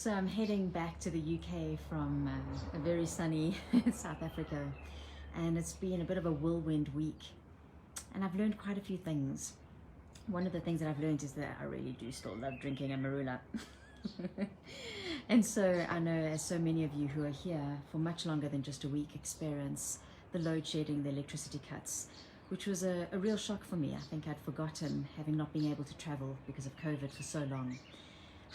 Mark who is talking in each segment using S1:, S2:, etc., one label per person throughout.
S1: So I'm heading back to the UK from a very sunny South Africa, and it's been a bit of a whirlwind week, and I've learned quite a few things. One of the things that I've learned is that I really do still love drinking a marula. And so I know, as so many of you who are here for much longer than just a week experience the load shedding, the electricity cuts, which was a real shock for me. I think I'd forgotten, having not been able to travel because of COVID for so long.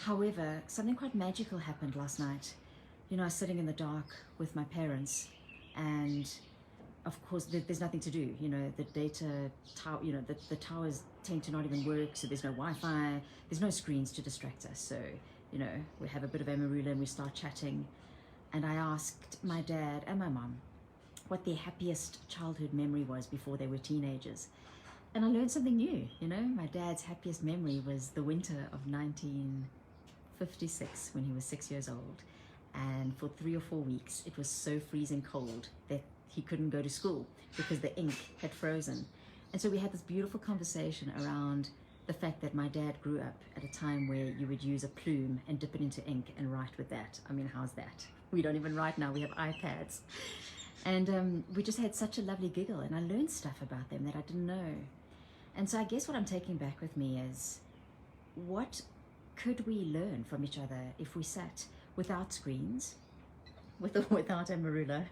S1: However, something quite magical happened last night. You know, I was sitting in the dark with my parents, and of course there's nothing to do. You know, the data tower, you know, the towers tend to not even work, so there's no Wi-Fi, there's no screens to distract us. So, you know, we have a bit of a marula and we start chatting. And I asked my dad and my mum what their happiest childhood memory was before they were teenagers. And I learned something new. You know, my dad's happiest memory was the winter of 1956 when he was 6 years old. And for 3 or 4 weeks, it was so freezing cold that he couldn't go to school because the ink had frozen. And so we had this beautiful conversation around the fact that my dad grew up at a time where you would use a plume and dip it into ink and write with that. I mean, how's that? We don't even write now, we have iPads. And we just had such a lovely giggle, and I learned stuff about them that I didn't know. And so I guess what I'm taking back with me is, what could we learn from each other if we sat without screens, without a marula,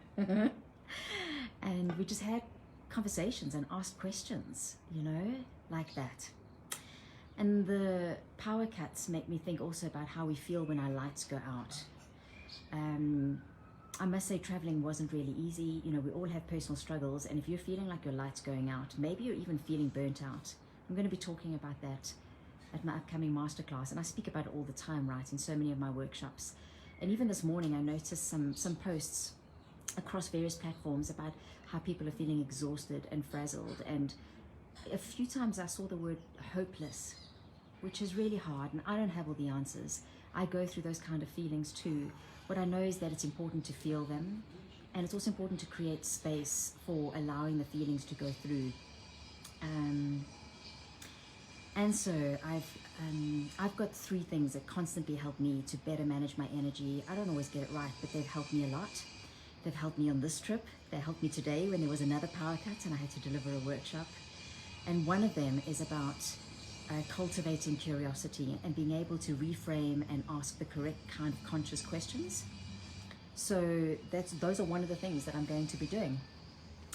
S1: and we just had conversations and asked questions, you know, like that. And the power cuts make me think also about how we feel when our lights go out. I must say, traveling wasn't really easy. You know, we all have personal struggles, and if you're feeling like your light's going out, maybe you're even feeling burnt out. I'm going to be talking about that at my upcoming masterclass, and I speak about it all the time, right, in so many of my workshops. And even this morning, I noticed some posts across various platforms about how people are feeling exhausted and frazzled, and a few times I saw the word hopeless, which is really hard, and I don't have all the answers. I go through those kind of feelings too. What I know is that it's important to feel them, and it's also important to create space for allowing the feelings to go through. And so I've got 3 things that constantly help me to better manage my energy. I don't always get it right, but they've helped me a lot. They've helped me on this trip. They helped me today when there was another power cut and I had to deliver a workshop. And one of them is about cultivating curiosity and being able to reframe and ask the correct kind of conscious questions. So those are one of the things that I'm going to be doing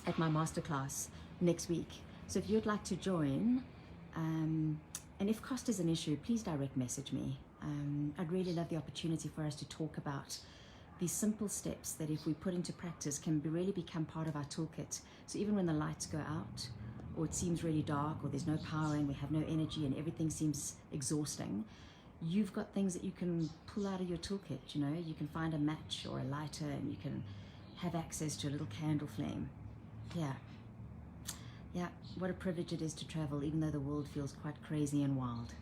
S1: at my masterclass next week. So if you'd like to join, and if cost is an issue, please direct message me. I'd really love the opportunity for us to talk about these simple steps that, if we put into practice, can really become part of our toolkit. So even when the lights go out, or it seems really dark, or there's no power and we have no energy and everything seems exhausting, you've got things that you can pull out of your toolkit. You know, you can find a match or a lighter, and you can have access to a little candle flame. Yeah, what a privilege it is to travel, even though the world feels quite crazy and wild.